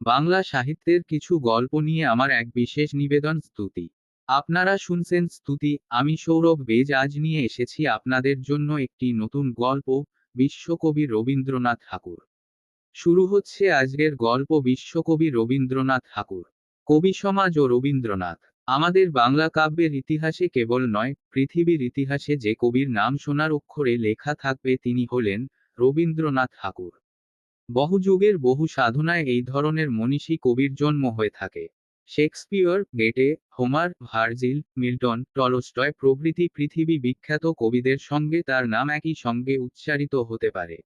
বাংলা সাহিত্যের কিছু গল্প নিয়ে আমার এক বিশেষ নিবেদন স্তুতি। আপনারা শুনছেন স্তুতি, আমি সৌরভ বেজ আজ নিয়ে এসেছি আপনাদের জন্য একটি নতুন গল্প, বিশ্বকবি রবীন্দ্রনাথ ঠাকুর। শুরু হচ্ছে আজকের গল্প বিশ্বকবি রবীন্দ্রনাথ ঠাকুর। কবি সমাজ ও রবীন্দ্রনাথ। আমাদের বাংলা কাব্যের ইতিহাসে কেবল নয়, পৃথিবীর ইতিহাসে যে কবির নাম সোনার অক্ষরে লেখা থাকবে তিনি হলেন রবীন্দ্রনাথ ঠাকুর। বহু যুগের বহু সাধনায় এই ধরনের মনীষী কবির জন্ম হয়ে থাকে। শেক্সপিয়র, গেটে, হোমার, ভার্জিল, মিল্টন, টলস্টয় প্রভৃতি পৃথিবী বিখ্যাত কবিদের সঙ্গে তার নাম একই সঙ্গে উচ্চারিত হতে পারে।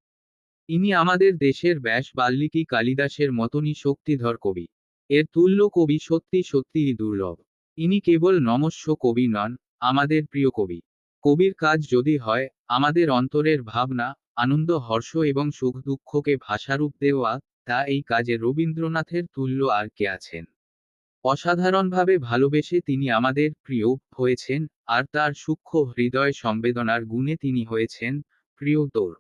ইনি আমাদের দেশের ব্যাস, বাল্মীকি, কালিদাসের মতনই শক্তিধর কবি। এর তুল্য কবি সত্যি সত্যিই দুর্লভ। ইনি কেবল নমস্য কবি নন, আমাদের প্রিয় কবি। কবির কাজ যদি হয় আমাদের অন্তরের ভাবনা, আনন্দ, হর্ষ এবং সুখ দুঃখকে ভাষারূপ দেওয়া, তা এই কাজে রবীন্দ্রনাথের তুল্য আর কে আছেন? অসাধারণভাবে ভালোবেসে তিনি আমাদের প্রিয় হয়েছেন, আর তার সূক্ষ্ম হৃদয় সংবেদনার গুণে তিনি হয়েছেন প্রিয়তর।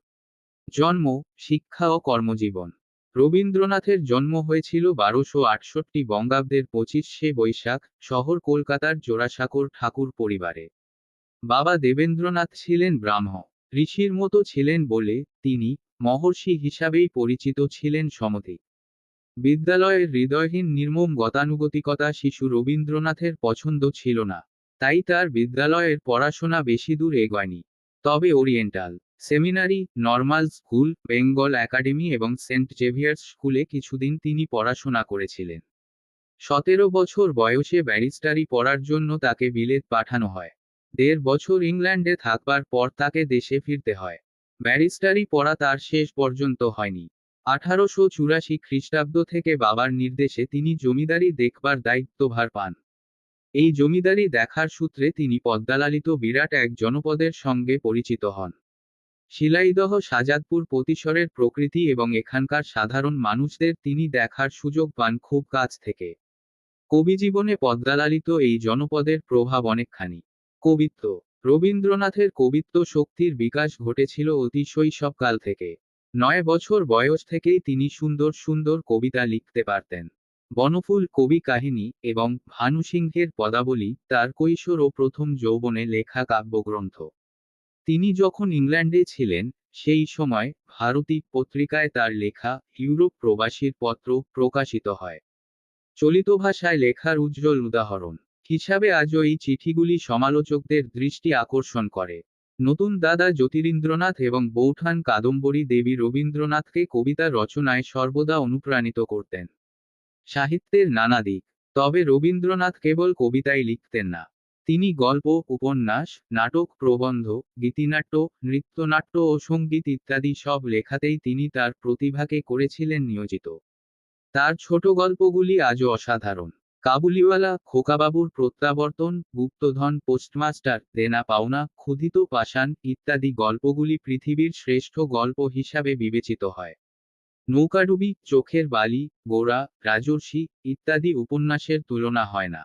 জন্ম, শিক্ষা ও কর্মজীবন। রবীন্দ্রনাথের জন্ম হয়েছিল 1268 বঙ্গাব্দের 25শে বৈশাখ, শহর কলকাতার জোড়াসাঁকোর ঠাকুর পরিবারে। বাবা দেবেন্দ্রনাথ ছিলেন ব্রাহ্ম ঋষির মতো ছিলেন বলে তিনি মহর্ষি হিসাবেই পরিচিত ছিলেন সমধিক। বিদ্যালয়ের হৃদয়হীন নির্মম গতানুগতিকতা শিশু রবীন্দ্রনাথের পছন্দ ছিল না। তাই তার বিদ্যালয়ের পড়াশোনা বেশি দূর এগোয়নি। তবে oriental seminary, normal school, Bengal academy এবং সেন্ট জেভিয়ার্স স্কুলে কিছুদিন তিনি পড়াশোনা করেছিলেন। 17 বছর বয়সে ব্যারিস্টারি পড়ার জন্য তাকে বিলেত পাঠানো হয়। 1.5 বছর ইংল্যান্ডে থাকবার পর তাকে দেশে ফিরতে হয়। ব্যারিস্টারি পড়া তার শেষ পর্যন্ত হয়নি। 1884 খ্রিস্টাব্দ থেকে বাবার নির্দেশে তিনি জমিদারি দেখবার দায়িত্বভার পান। এই জমিদারি দেখার সূত্রে তিনি পদ্মালালিত বিরাট এক জনপদের সঙ্গে পরিচিত হন। শিলাইদহ শাজাদপুর পতিশরের প্রকৃতি এবং এখানকার সাধারণ মানুষদের তিনি দেখার সুযোগ পান খুব কাছ থেকে। কবিজীবনে পদ্মালালিত এই জনপদের প্রভাব অনেকখানি। কবিত্ব। রবীন্দ্রনাথের কবিত্ব শক্তির বিকাশ ঘটেছিল অতি শৈশবকাল থেকে। 9 বছর বয়স থেকেই তিনি সুন্দর সুন্দর কবিতা লিখতে পারতেন। বনফুল, কবি কাহিনী এবং ভানুসিংহের পদাবলী তার কৈশোর ও প্রথম যৌবনে লেখা কাব্যগ্রন্থ। তিনি যখন ইংল্যান্ডে ছিলেন, সেই সময় ভারতী পত্রিকায় তার লেখা ইউরোপ প্রবাসীর পত্র প্রকাশিত হয়। চলিত ভাষায় লেখার উজ্জ্বল উদাহরণ হিসাবে আজও এই চিঠিগুলি সমালোচকদের দৃষ্টি আকর্ষণ করে। নতুন দাদা জ্যোতিরিন্দ্রনাথ এবং বৌঠান কাদম্বরী দেবী রবীন্দ্রনাথকে কবিতা রচনায় সর্বদা অনুপ্রাণিত করতেন। সাহিত্যের নানা দিক। তবে রবীন্দ্রনাথ কেবল কবিতাই লিখতেন না। তিনি গল্প, উপন্যাস, নাটক, প্রবন্ধ, গীতিনাট্য, নৃত্যনাট্য ও সঙ্গীত ইত্যাদি সব লেখাতেই তিনি তার প্রতিভাকে করেছিলেন নিয়োজিত। তার ছোট গল্পগুলি আজও অসাধারণ। কাবুলিওয়ালা, খোকাবাবুর প্রত্যাবর্তন, গুপ্তধন, পোস্টমাস্টার, দেনা পাওনা, ক্ষুধিত পাষাণ ইত্যাদি গল্পগুলি পৃথিবীর শ্রেষ্ঠ গল্প হিসাবে বিবেচিত হয়। নৌকাডুবি, চোখের বালি, গোরা, রাজর্ষি ইত্যাদি উপন্যাসের তুলনা হয় না।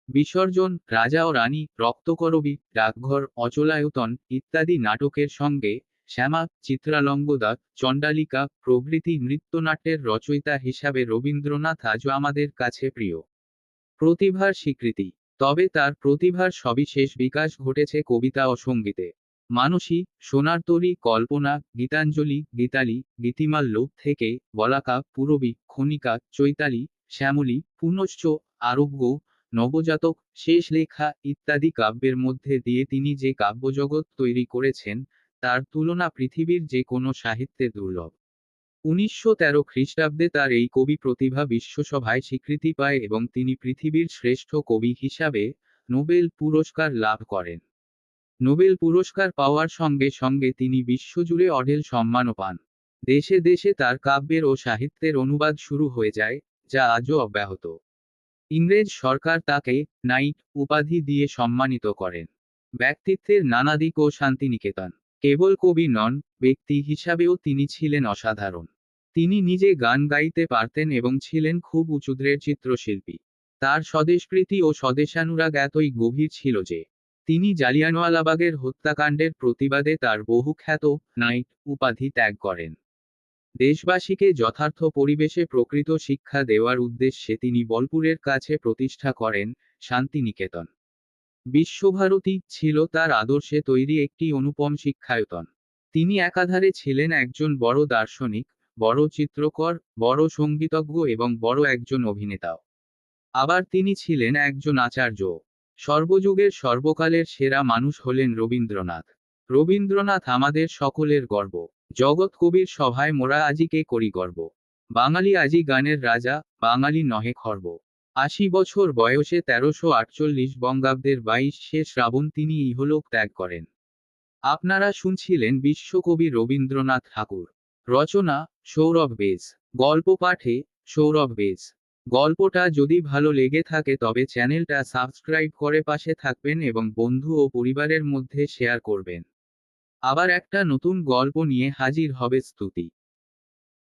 বিসর্জন, রাজা ও রানী, রক্তকরবী, ডাকঘর, অচলায়তন ইত্যাদি নাটকের সঙ্গে শ্যামা, চিত্রালঙ্গদা, চণ্ডালিকা প্রভৃতি নৃত্যনাট্যের রচয়িতা হিসাবে রবীন্দ্রনাথ আজও আমাদের কাছে প্রিয়। প্রতিভার স্বীকৃতি। তবে তার প্রতিভার সবিশেষ বিকাশ ঘটেছে কবিতা ও সঙ্গীতে। মানসী, সোনার তরী, কল্পনা, গীতাঞ্জলি, গীতালি, গীতিমাল্য থেকে বলাকা, পূরবী, খনিকা, চৈতালি, শ্যামলী, পুনশ্চ, আরোগ্য, নবজাতক, শেষ লেখা ইত্যাদি কাব্যের মধ্যে দিয়ে তিনি যে কাব্যজগৎ তৈরি করেছেন, তার তুলনা পৃথিবীর যে কোনো সাহিত্যে দুর্লভ। 1913 খ্রিস্টাব্দে তার এই কবি প্রতিভা বিশ্বসভায় স্বীকৃতি পায় এবং তিনি পৃথিবীর শ্রেষ্ঠ কবি হিসাবে নোবেল পুরস্কার লাভ করেন। নোবেল পুরস্কার পাওয়ার সঙ্গে সঙ্গে তিনি বিশ্বজুড়ে অঢেল সম্মানও পান। দেশে দেশে তার কাব্যের ও সাহিত্যের অনুবাদ শুরু হয়ে যায়, যা আজও অব্যাহত। ইংরেজ সরকার তাকে নাইট উপাধি দিয়ে সম্মানিত করেন। ব্যক্তিত্বের নানা দিক ও শান্তিনিকেতন। কেবল কবি নন, ব্যক্তি হিসাবেও তিনি ছিলেন অসাধারণ। তিনি নিজে গান গাইতে পারতেন এবং ছিলেন খুব উঁচুদরের চিত্রশিল্পী। তার স্বদেশপ্রীতি ও স্বদেশানুরাগ এতই গভীর ছিল যে তিনি জালিয়ানওয়ালাবাগের হত্যাকাণ্ডের প্রতিবাদে তার বহুখ্যাত নাইট উপাধি ত্যাগ করেন। দেশবাসীকে যথার্থ পরিবেশে প্রকৃত শিক্ষা দেওয়ার উদ্দেশ্যে তিনি বোলপুরের কাছে প্রতিষ্ঠা করেন শান্তিনিকেতন। বিশ্বভারতী ছিল তার আদর্শে তৈরি একটি অনুপম শিক্ষায়তন। তিনি একাধারে ছিলেন একজন বড় দার্শনিক, বড় চিত্রকর, বড় সঙ্গীতজ্ঞ এবং বড় একজন অভিনেতাও। আবার তিনি ছিলেন একজন আচার্য। সর্বযুগের সর্বকালের সেরা মানুষ হলেন রবীন্দ্রনাথ। রবীন্দ্রনাথ আমাদের সকলের গর্ব। জগৎ কবির সভায় মোরা আজিকে করি গর্ব। বাঙালি আজি গানের রাজা, বাঙালি নহে খর্ব। ৮০ বছর বয়সে ১৩৪৮ বঙ্গাব্দের ২২শে শ্রাবণ তিনি ইহলোক ত্যাগ করেন। আপনারা শুনছিলেন বিশ্বকবি রবীন্দ্রনাথ ঠাকুর। রচনা সৌরভ বেজ। গল্প পাঠে সৌরভ বেজ। গল্পটা যদি ভালো লেগে থাকে তবে চ্যানেলটা সাবস্ক্রাইব করে পাশে থাকবেন এবং বন্ধু ও পরিবারের মধ্যে শেয়ার করবেন। আবার একটা নতুন গল্প নিয়ে হাজির হবে স্তুতি।